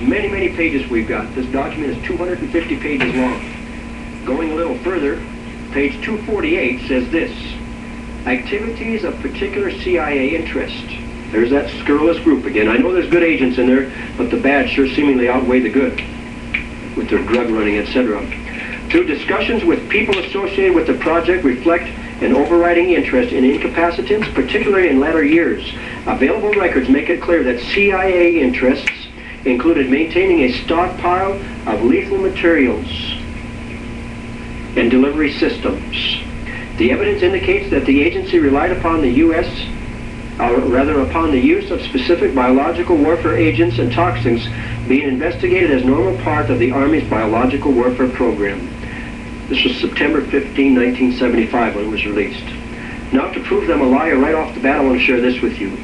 many, many pages we've got. This document is 250 pages long. Going a little further, page 248 says this: activities of particular CIA interest. There's that scurrilous group again. I know there's good agents in there, but the bad sure seemingly outweigh the good with their drug running, etc. Two, discussions with people associated with the project reflect an overriding interest in incapacitants, particularly in latter years. Available records make it clear that CIA interests included maintaining a stockpile of lethal materials and delivery systems. The evidence indicates that the agency relied upon the upon the use of specific biological warfare agents and toxins being investigated as normal part of the Army's biological warfare program. This was September 15, 1975 when it was released. Now, to prove them a liar right off the bat, I want to share this with you.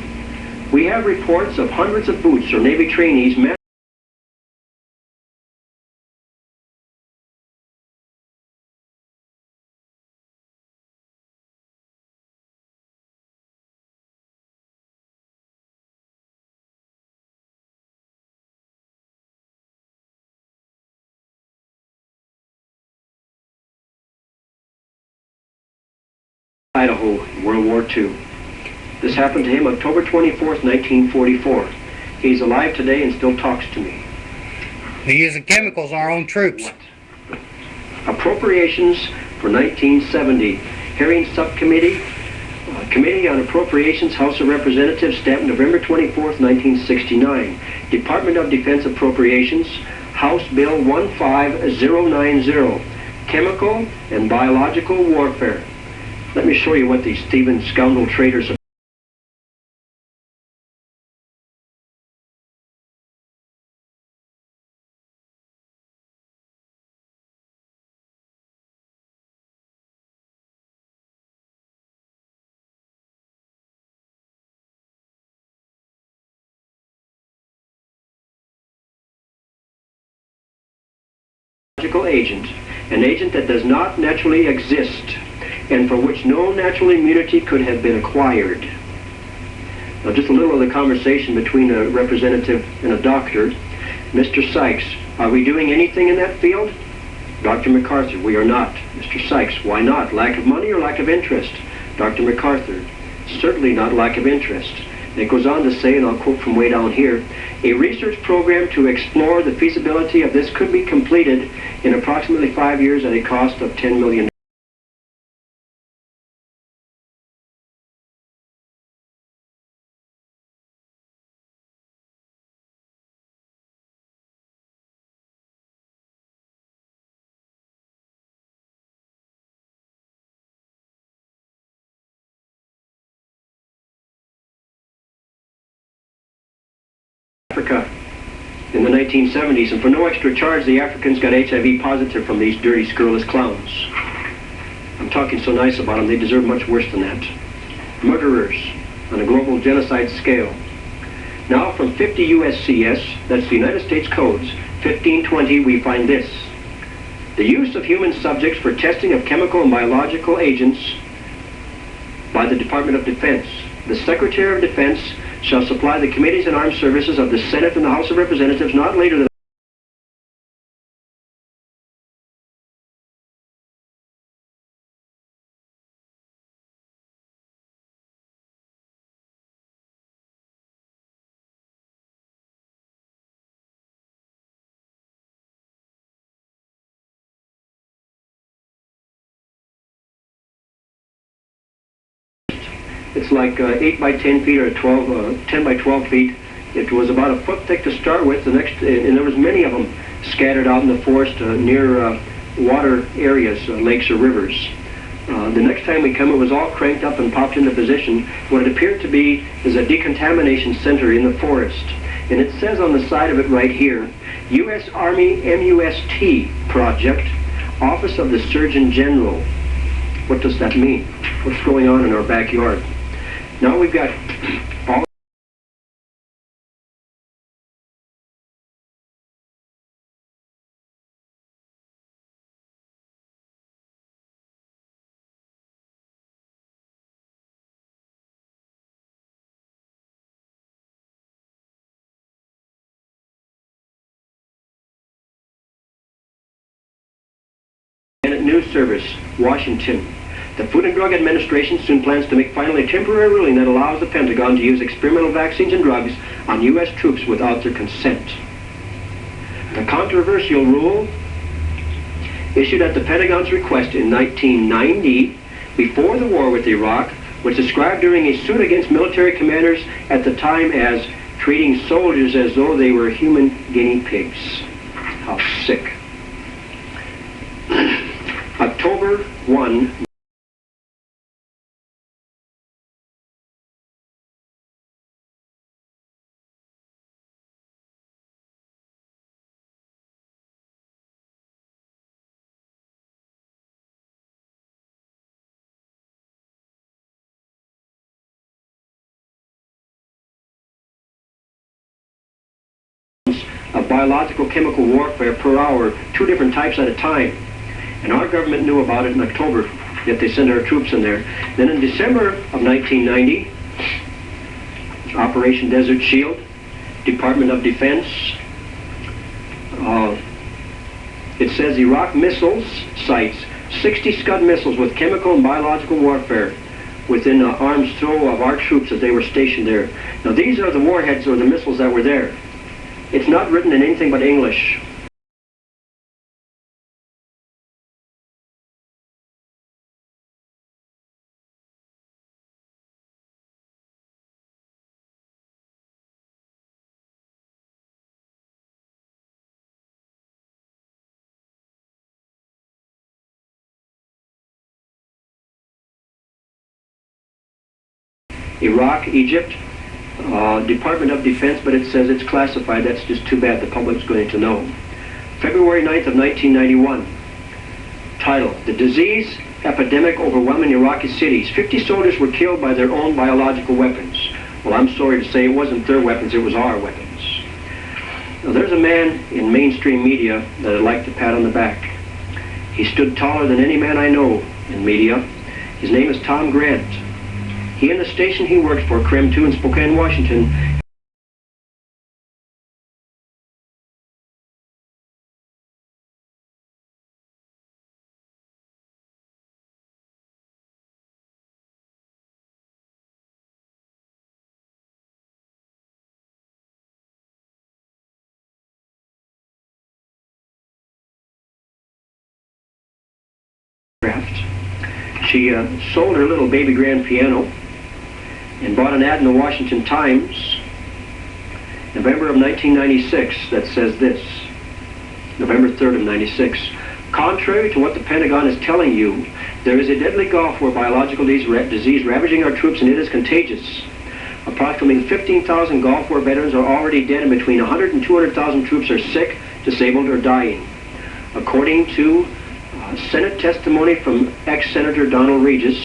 We have reports of hundreds of boots or Navy trainees Idaho, World War II. This happened to him October 24th, 1944. He's alive today and still talks to me. They're using chemicals on our own troops. Appropriations for 1970. Hearing Subcommittee, Committee on Appropriations, House of Representatives, stamped November 24th, 1969. Department of Defense Appropriations, House Bill 15090, Chemical and Biological Warfare. Let me show you what these thieving scoundrel traitors have. Agent, an agent that does not naturally exist and for which no natural immunity could have been acquired. Now, just a little of the conversation between a representative and a doctor. Mr. Sykes, are we doing anything in that field? Dr. MacArthur, we are not. Mr. Sykes, why not? Lack of money or lack of interest? Dr. MacArthur, certainly not lack of interest. And it goes on to say, and I'll quote from way down here, a research program to explore the feasibility of this could be completed in approximately 5 years at a cost of $10 million. Africa in the 1970s, and for no extra charge the Africans got HIV positive from these dirty, scurrilous clowns. I'm talking so nice about them, they deserve much worse than that. Murderers on a global genocide scale. Now from 50 USCS, that's the United States Codes, 1520, we find this: the use of human subjects for testing of chemical and biological agents by the Department of Defense. The Secretary of Defense shall supply the Committees and Armed Services of the Senate and the House of Representatives not later than it's like 8 by 10 feet or 10 by 12 feet. It was about a foot thick to start with. And there was many of them scattered out in the forest near water areas, lakes or rivers. The next time we come, it was all cranked up and popped into position. What it appeared to be is a decontamination center in the forest. And it says on the side of it right here, U.S. Army MUST Project, Office of the Surgeon General. What does that mean? What's going on in our backyard? Now we've got all News Service, Washington. The Food and Drug Administration soon plans to make finally a temporary ruling that allows the Pentagon to use experimental vaccines and drugs on U.S. troops without their consent. The controversial rule, issued at the Pentagon's request in 1990, before the war with Iraq, was described during a suit against military commanders at the time as treating soldiers as though they were human guinea pigs. How sick. October 1, of biological chemical warfare per hour, 2 different types at a time. And our government knew about it in October, yet they sent our troops in there. Then in December of 1990, Operation Desert Shield, Department of Defense, it says Iraq missiles sites 60 Scud missiles with chemical and biological warfare within arm's throw of our troops as they were stationed there. Now these are the warheads or the missiles that were there. It's not written in anything but English. Iraq, Egypt, Department of Defense, but it says it's classified. That's just too bad. The public's going to know. February 9th of 1991. Title: The disease epidemic overwhelming Iraqi cities. 50 soldiers were killed by their own biological weapons. Well, I'm sorry to say it wasn't their weapons, it was our weapons. Now, there's a man in mainstream media that I'd like to pat on the back. He stood taller than any man I know in media. His name is Tom Grant. He and the station he works for, KREM 2 in Spokane, Washington, she sold her little baby grand piano and bought an ad in the Washington Times, November of 1996, that says this, November 3rd of 96. Contrary to what the Pentagon is telling you, there is a deadly Gulf War biological disease ravaging our troops, and it is contagious. Approximately 15,000 Gulf War veterans are already dead, and between 100 and 200,000 troops are sick, disabled, or dying. According to Senate testimony from ex-Senator Donald Regis,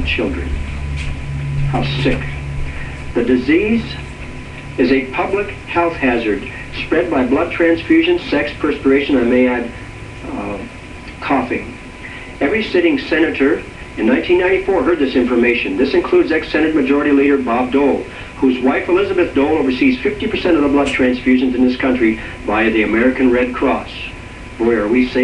children. How sick. The disease is a public health hazard spread by blood transfusion, sex, perspiration, I may add coughing. Every sitting senator in 1994 heard this information. This includes ex-Senate Majority Leader Bob Dole, whose wife Elizabeth Dole oversees 50% of the blood transfusions in this country via the American Red Cross. Boy, are we safe.